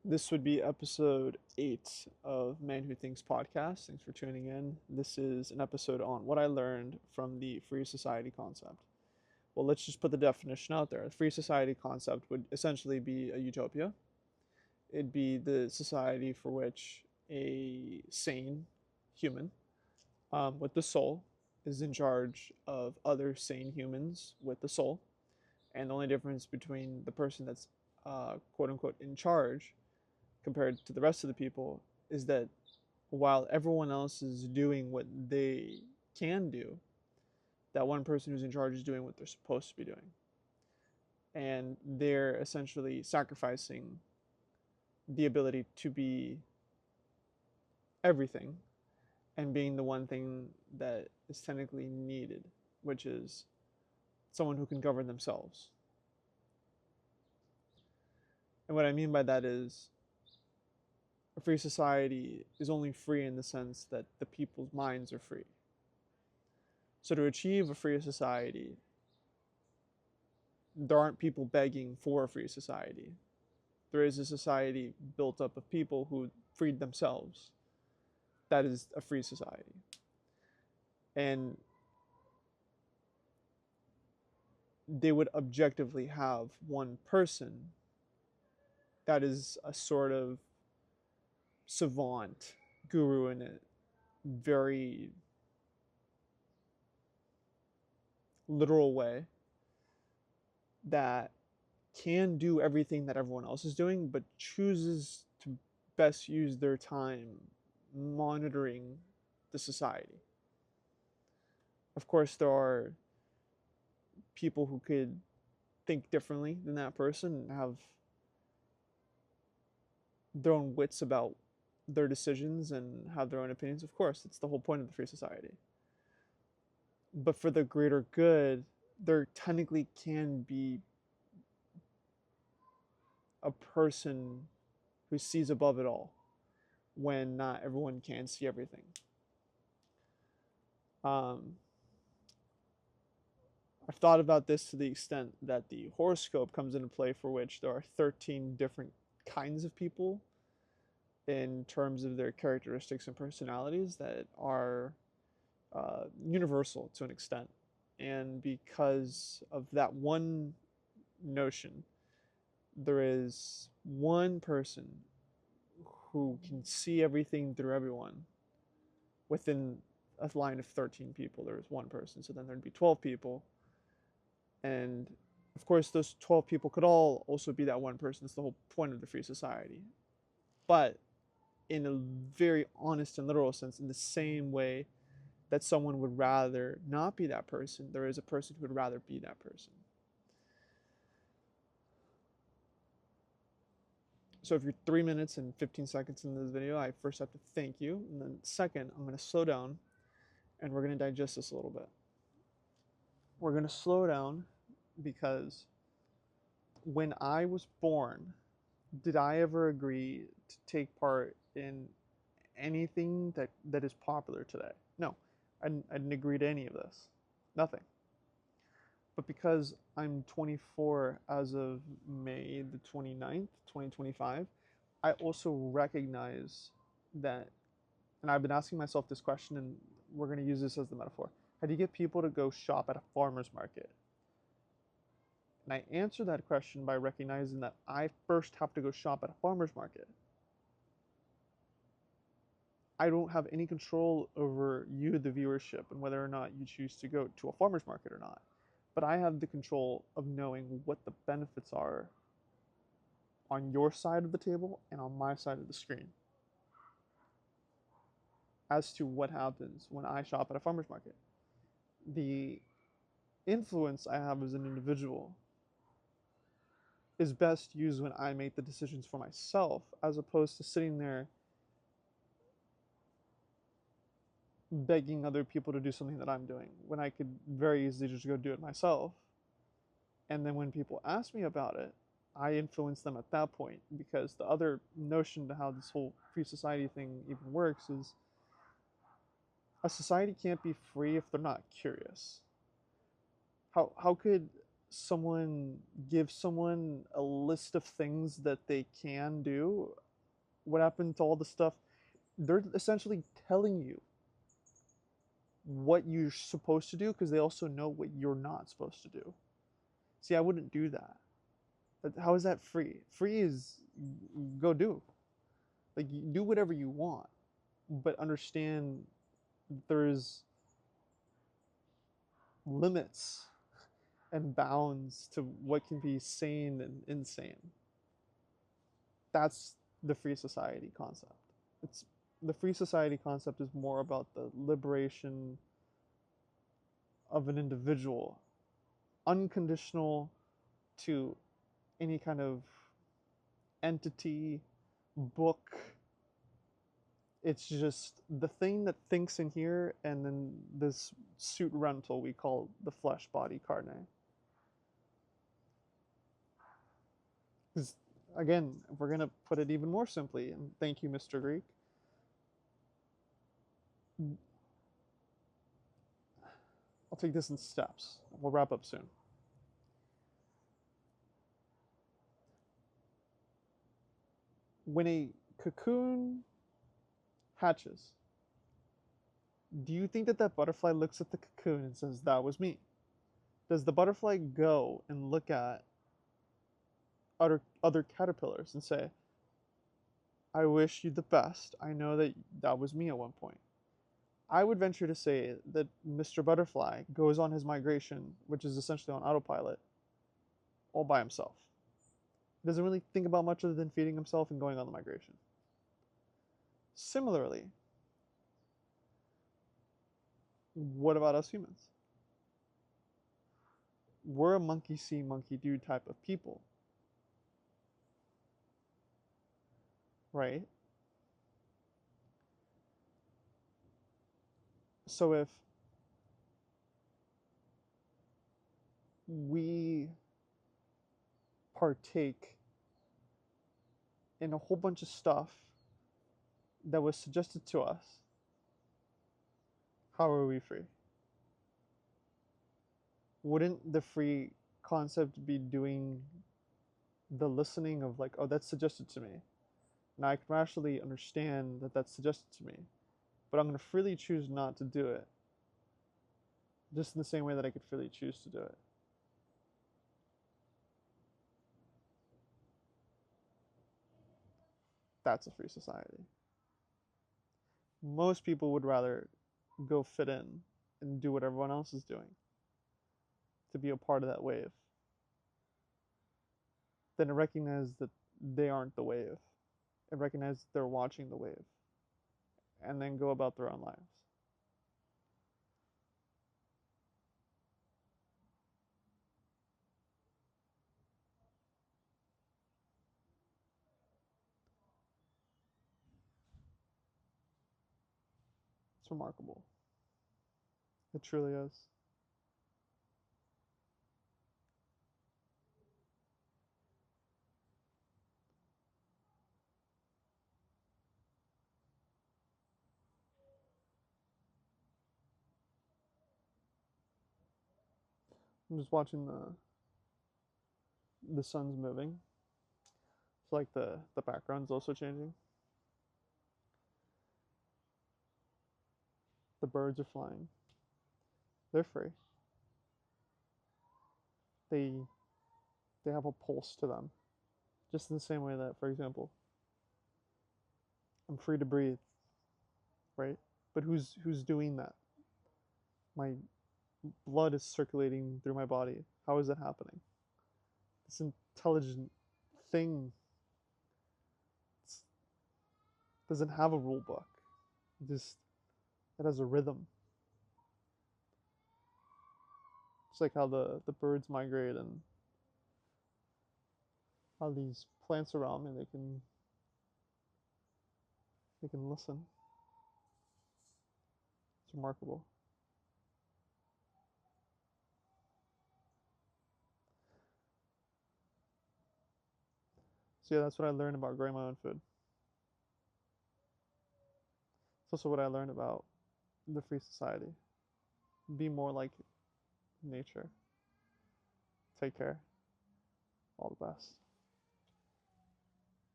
This would be episode 8 of Man Who Thinks podcast. Thanks for tuning in. This is an episode on what I learned from the free society concept. Well, let's just put the definition out there. The free society concept would essentially be a utopia. It'd be the society for which a sane human with the soul is in charge of other sane humans with the soul. And the only difference between the person that's quote unquote in charge compared to the rest of the people is that while everyone else is doing what they can do, that one person who's in charge is doing what they're supposed to be doing. And they're essentially sacrificing the ability to be everything and being the one thing that is technically needed, which is someone who can govern themselves. And what I mean by that is a free society is only free in the sense that the people's minds are free. So to achieve a free society, there aren't people begging for a free society. There is a society built up of people who freed themselves. That is a free society. And they would objectively have one person that is a sort of savant guru in a very literal way that can do everything that everyone else is doing, but chooses to best use their time monitoring the society. Of course, there are people who could think differently than that person and have their own wits about their decisions and have their own opinions. Of course, it's the whole point of the free society. But for the greater good, there technically can be a person who sees above it all when not everyone can see everything. Um, I've thought about this to the extent that the horoscope comes into play, for which there are 13 different kinds of people in terms of their characteristics and personalities that are universal to an extent. And because of that one notion, there is one person who can see everything through everyone within a line of 13 people. There is one person, so then there'd be 12 people, and of course those 12 people could all also be that one person. It's the whole point of the free society. But in a very honest and literal sense, in the same way that someone would rather not be that person, there is a person who would rather be that person. So if you're 3 minutes and 15 seconds in this video, I first have to thank you, and then second, I'm going to slow down and we're going to digest this a little bit. We're going to slow down because when I was born, did I ever agree to take part in anything that is popular today? No, I didn't agree to any of this. Nothing. But because I'm 24 as of May the 29th, 2025, I also recognize that, and I've been asking myself this question, and we're going to use this as the metaphor. How do you get people to go shop at a farmer's market? And I answer that question by recognizing that I first have to go shop at a farmer's market. I don't have any control over you, the viewership, and whether or not you choose to go to a farmer's market or not. But I have the control of knowing what the benefits are on your side of the table and on my side of the screen as to what happens when I shop at a farmer's market. The influence I have as an individual is best used when I make the decisions for myself, as opposed to sitting there begging other people to do something that I'm doing when I could very easily just go do it myself. And then when people ask me about it, I influence them at that point, because the other notion to how this whole free society thing even works is a society can't be free if they're not curious. How could someone give someone a list of things that they can do, what happened to all the stuff? They're essentially telling you what you're supposed to do because they also know what you're not supposed to do. See, I wouldn't do that. How is that free? Free is go do. Like, do whatever you want, but understand there's limits and bounds to what can be sane and insane. That's the free society concept. It's the free society concept is more about the liberation of an individual, unconditional to any kind of entity, book. It's just the thing that thinks in here, and then this suit rental we call the flesh body carne. Because again, if we're gonna put it even more simply, and thank you, Mr. Greek, I'll take this in steps. We'll wrap up soon. When a cocoon hatches, do you think that that butterfly looks at the cocoon and says, that was me? Does the butterfly go and look at other caterpillars and say, I wish you the best. I know that that was me at one point. I would venture to say that Mr. Butterfly goes on his migration, which is essentially on autopilot, all by himself. He doesn't really think about much other than feeding himself and going on the migration. Similarly, what about us humans? We're a monkey see, monkey do type of people, right? So if we partake in a whole bunch of stuff that was suggested to us, how are we free? Wouldn't the free concept be doing the listening of like, oh, that's suggested to me. Now I can rationally understand that that's suggested to me, but I'm going to freely choose not to do it, just in the same way that I could freely choose to do it. That's a free society. Most people would rather go fit in and do what everyone else is doing to be a part of that wave than to recognize that they aren't the wave and recognize that they're watching the wave and then go about their own lives. It's remarkable. It truly is. I'm just watching the sun's moving. It's like the background's also changing. The birds are flying. They're free. They they have a pulse to them. Just in the same way that, for example, I'm free to breathe, right? But who's doing that? My blood is circulating through my body. How is that happening? This intelligent thing doesn't have a rule book. Just it has a rhythm. It's like how the birds migrate and how these plants around me they can listen. It's remarkable. So yeah, that's what I learned about growing my own food. It's also what I learned about the free society. Be more like nature. Take care. All the best.